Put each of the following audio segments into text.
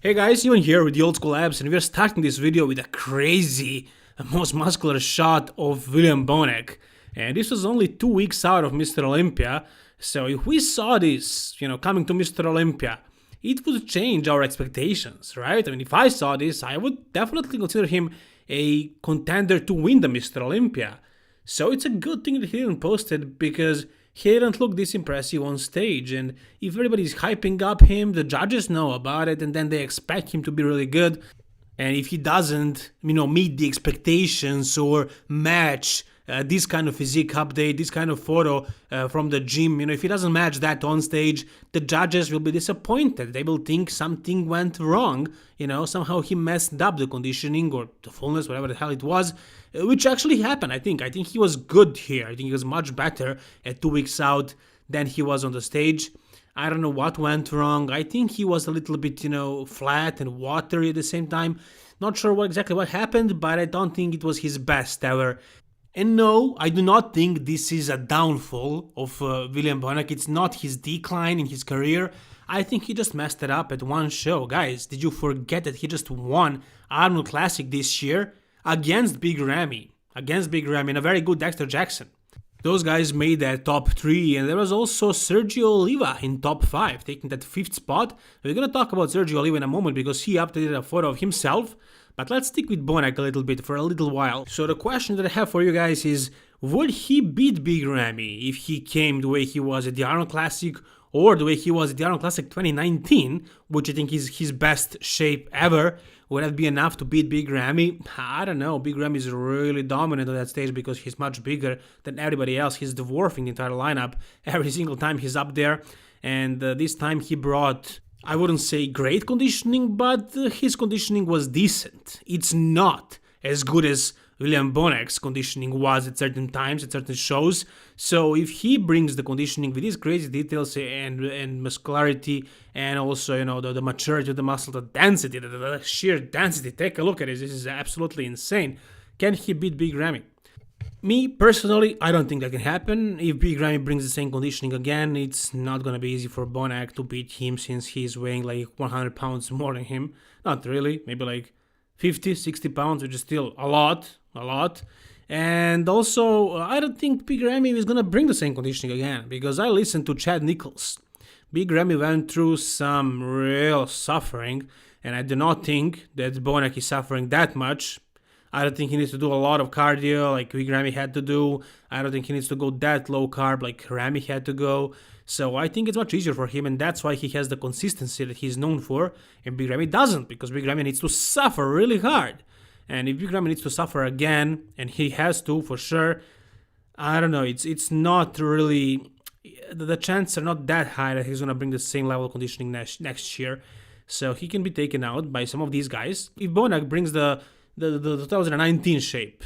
Hey guys, Ivan here with the Old School Labs, and we're starting this video with a crazy, most muscular shot of William Bonac. And this was only 2 weeks out of Mr. Olympia, so if we saw this, coming to Mr. Olympia, it would change our expectations, right? I mean, if I saw this, I would definitely consider him a contender to win the Mr. Olympia. So it's a good thing that he didn't post it, because he didn't look this impressive on stage, and if everybody's hyping up him, the judges know about it, and then they expect him to be really good. And if he doesn't, meet the expectations or match this kind of physique update, this kind of photo from the gym, if he doesn't match that on stage, the judges will be disappointed. They will think something went wrong, somehow he messed up the conditioning or the fullness, whatever the hell it was, which actually happened. I think he was good here. I think he was much better at 2 weeks out than he was on the stage. I don't know what went wrong. I think he was a little bit, flat and watery at the same time. Not sure exactly what happened, but I don't think it was his best ever. And no, I do not think this is a downfall of William Bonac. It's not his decline in his career. I think he just messed it up at one show. Guys, did you forget that he just won Arnold Classic this year against Big Ramy? And a very good Dexter Jackson. Those guys made that top 3, and there was also Sergio Oliva in top 5, taking that 5th spot. We're going to talk about Sergio Oliva in a moment because he updated a photo of himself. But let's stick with Bonac a little bit for a little while. So the question that I have for you guys is, would he beat Big Ramy if he came the way he was at the Arnold Classic or the way he was at the Arnold Classic 2019, which I think is his best shape ever? Would that be enough to beat Big Ramy? I don't know. Big Ramy is really dominant on that stage because he's much bigger than everybody else. He's dwarfing the entire lineup every single time he's up there. And this time he brought, I wouldn't say great conditioning, but his conditioning was decent. It's not as good as William Bonac's conditioning was at certain times, at certain shows. So if he brings the conditioning with these crazy details and muscularity, and also, the maturity of the muscle, the density, the sheer density, take a look at it. This is absolutely insane. Can he beat Big Ramy? Me, personally, I don't think that can happen. If Big Ramy brings the same conditioning again, it's not going to be easy for Bonac to beat him since he's weighing like 100 pounds more than him. Not really, maybe like 50, 60 pounds, which is still a lot. And also, I don't think Big Ramy is going to bring the same conditioning again, because I listened to Chad Nichols. Big Ramy went through some real suffering, and I do not think that Bonac is suffering that much. I don't think he needs to do a lot of cardio like Big Ramy had to do. I don't think he needs to go that low carb like Ramy had to go. So I think it's much easier for him, and that's why he has the consistency that he's known for, and Big Ramy doesn't, because Big Ramy needs to suffer really hard. And if Big Ramy needs to suffer again, and he has to for sure, I don't know, it's not really, the chances are not that high that he's going to bring the same level of conditioning next year. So he can be taken out by some of these guys. If Bonac brings the 2019 shape,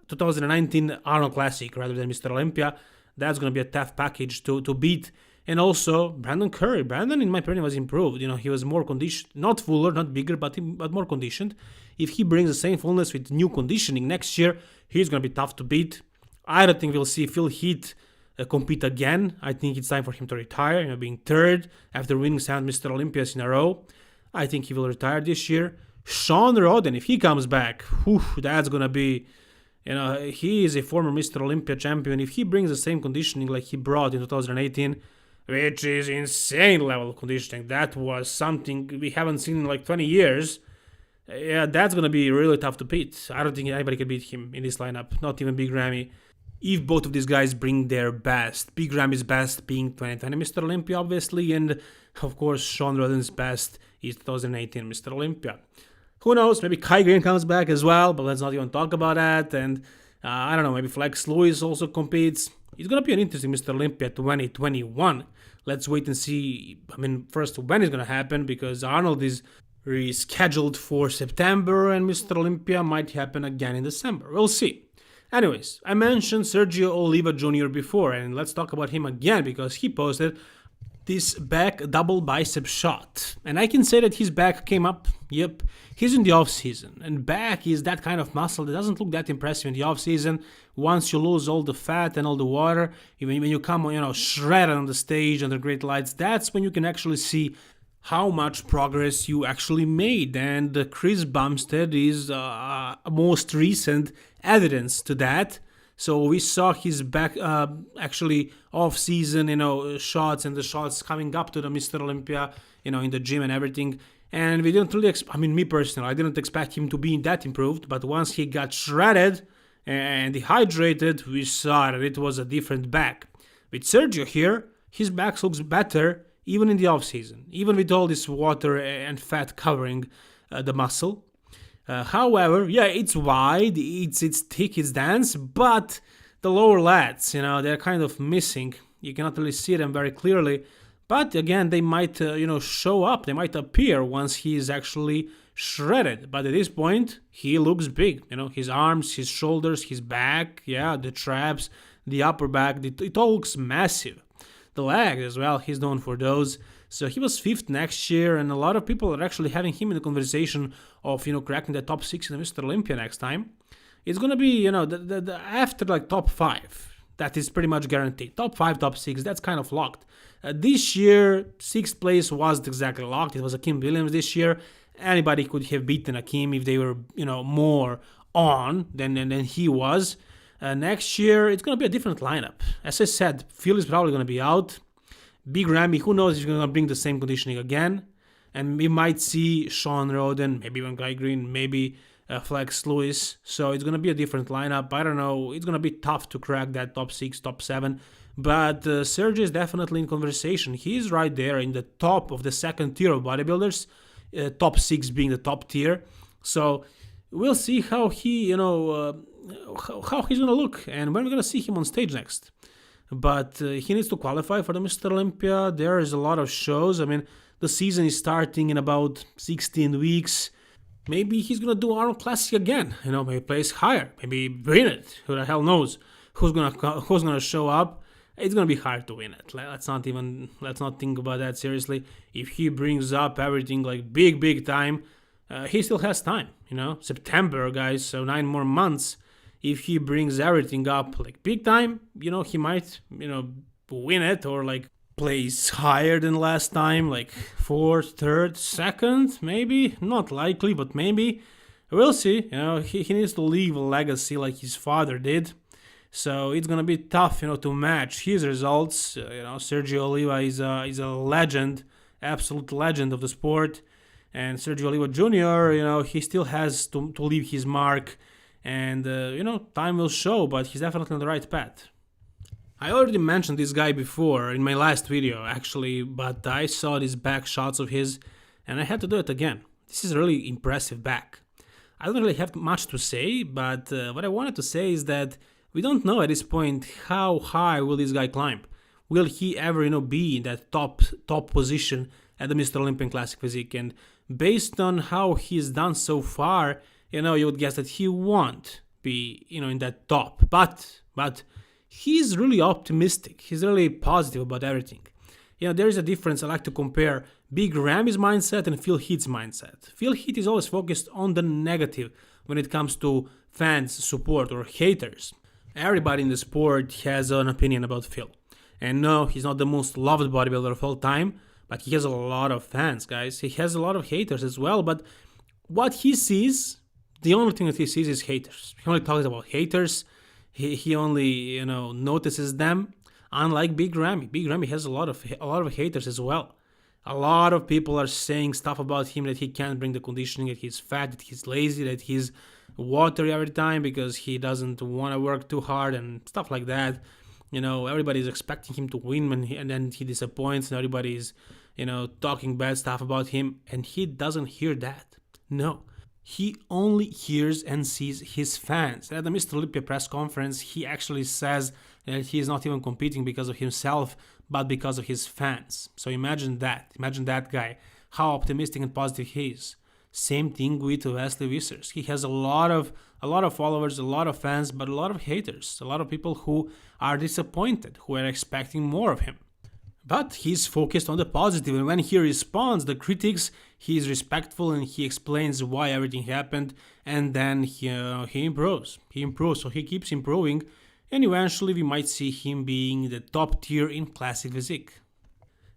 2019 Arnold Classic rather than Mr. Olympia, that's going to be a tough package to beat. And also Brandon Curry. Brandon, in my opinion, was improved. He was more conditioned, not fuller, not bigger, but more conditioned. If he brings the same fullness with new conditioning next year, he's going to be tough to beat. I don't think we'll see Phil Heath compete again. I think it's time for him to retire, being third after winning 7 Mr. Olympias in a row. I think he will retire this year. Sean Roden, if he comes back, that's going to be, he is a former Mr. Olympia champion. If he brings the same conditioning like he brought in 2018, which is insane level of conditioning, that was something we haven't seen in like 20 years, that's going to be really tough to beat. I don't think anybody can beat him in this lineup, not even Big Ramy. If both of these guys bring their best, Big Ramy's best being 2020 Mr. Olympia, obviously, and of course Sean Roden's best is 2018 Mr. Olympia. Who knows, maybe Kai Green comes back as well, but let's not even talk about that. And I don't know, maybe Flex Lewis also competes. It's going to be an interesting Mr. Olympia 2021. Let's wait and see, first when it's going to happen, because Arnold is rescheduled for September and Mr. Olympia might happen again in December. We'll see. Anyways, I mentioned Sergio Oliva Jr. before, and let's talk about him again because he posted this back double bicep shot. And I can say that his back came up. Yep, he's in the off season, and back is that kind of muscle that doesn't look that impressive in the off season. Once you lose all the fat and all the water, even when you come, shredded on the stage under great lights, that's when you can actually see how much progress you actually made. And Chris Bumstead is most recent evidence to that. So we saw his back, actually off-season, shots, and the shots coming up to the Mr. Olympia, in the gym and everything. And we didn't really, me personally, I didn't expect him to be that improved. But once he got shredded and dehydrated, we saw that it was a different back. With Sergio here, his back looks better, even in the off-season, even with all this water and fat covering the muscle. However, yeah, it's wide, it's thick, it's dense, but the lower lats, they're kind of missing. You cannot really see them very clearly. But again, they might, show up, they might appear once he is actually shredded. But at this point, he looks big. His arms, his shoulders, his back, the traps, the upper back, it all looks massive. The legs as well, he's known for those. So he was 5th next year, and a lot of people are actually having him in the conversation of, cracking the top 6 in the Mr. Olympia next time. It's going to be, after like top 5. That is pretty much guaranteed. Top 5, top 6, that's kind of locked. This year, 6th place wasn't exactly locked. It was Akim Williams this year. Anybody could have beaten Akim if they were, more on than he was. Next year, it's going to be a different lineup. As I said, Phil is probably going to be out. Big Ramy, who knows if he's going to bring the same conditioning again. And we might see Sean Roden, maybe even Guy Green, maybe Flex Lewis. So it's going to be a different lineup. I don't know. It's going to be tough to crack that top 6, top 7. But Sergio is definitely in conversation. He's right there in the top of the second tier of bodybuilders. Top 6 being the top tier. So we'll see how he, how he's going to look and when we're going to see him on stage next. But he needs to qualify for the Mr. Olympia. There is a lot of shows. The season is starting in about 16 weeks. Maybe he's going to do Arnold Classic again. Maybe place higher. Maybe win it. Who the hell knows who's going to show up. It's going to be hard to win it. Let's not think about that seriously. If he brings up everything like big time, he still has time. September, guys, so 9 more months. If he brings everything up like big time, he might, win it or like place higher than last time, like 4th, 3rd, 2nd, maybe. Not likely, but maybe. We'll see. He needs to leave a legacy like his father did. So it's gonna be tough, to match his results. Sergio Oliva is a legend, absolute legend of the sport, and Sergio Oliva Jr. He still has to leave his mark. And, time will show, but he's definitely on the right path. I already mentioned this guy before in my last video, actually, but I saw these back shots of his, and I had to do it again. This is a really impressive back. I don't really have much to say, but what I wanted to say is that we don't know at this point how high will this guy climb. Will he ever, be in that top position at the Mr. Olympian Classic Physique? And based on how he's done so far, you would guess that he won't be, in that top. But he's really optimistic. He's really positive about everything. There is a difference. I like to compare Big Ramy's mindset and Phil Heath's mindset. Phil Heath is always focused on the negative when it comes to fans, support, or haters. Everybody in the sport has an opinion about Phil. And no, he's not the most loved bodybuilder of all time, but he has a lot of fans, guys. He has a lot of haters as well, but what he sees, the only thing that he sees is haters. He only talks about haters. He only, notices them. Unlike Big Ramy. Big Ramy has a lot of haters as well. A lot of people are saying stuff about him, that he can't bring the conditioning, that he's fat, that he's lazy, that he's watery every time because he doesn't want to work too hard and stuff like that. Everybody's expecting him to win and then he disappoints, and everybody's, talking bad stuff about him, and he doesn't hear that. No. He only hears and sees his fans. At the Mr. Olympia press conference, he actually says that he is not even competing because of himself, but because of his fans. So imagine that. Imagine that guy, how optimistic and positive he is. Same thing with Wesley Wissers. He has a lot of followers, a lot of fans, but a lot of haters. A lot of people who are disappointed, who are expecting more of him. But he's focused on the positive, and when he responds the critics, he is respectful and he explains why everything happened, and then he improves. So he keeps improving, and eventually we might see him being the top tier in classic physique.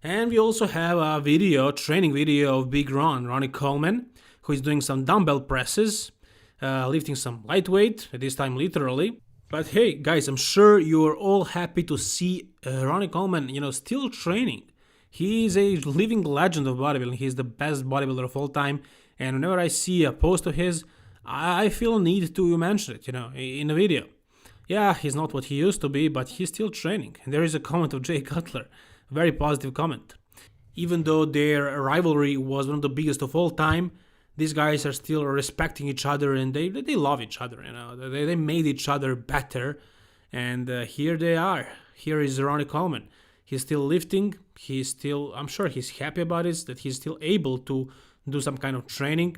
And we also have a video, training video of Big Ronnie Coleman, who is doing some dumbbell presses, lifting some lightweight, at this time literally. But hey, guys, I'm sure you are all happy to see Ronnie Coleman, still training. He is a living legend of bodybuilding. He's the best bodybuilder of all time. And whenever I see a post of his, I feel a need to mention it, in a video. Yeah, he's not what he used to be, but he's still training. And there is a comment of Jay Cutler, a very positive comment. Even though their rivalry was one of the biggest of all time, these guys are still respecting each other and they love each other, They made each other better. And here they are. Here is Ronnie Coleman. He's still lifting. I'm sure he's happy about it, that he's still able to do some kind of training.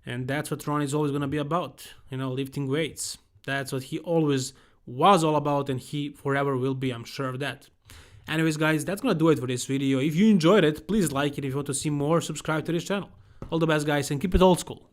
And that's what Ronnie is always going to be about, lifting weights. That's what he always was all about, and he forever will be, I'm sure of that. Anyways, guys, that's going to do it for this video. If you enjoyed it, please like it. If you want to see more, subscribe to this channel. All the best, guys, and keep it old school.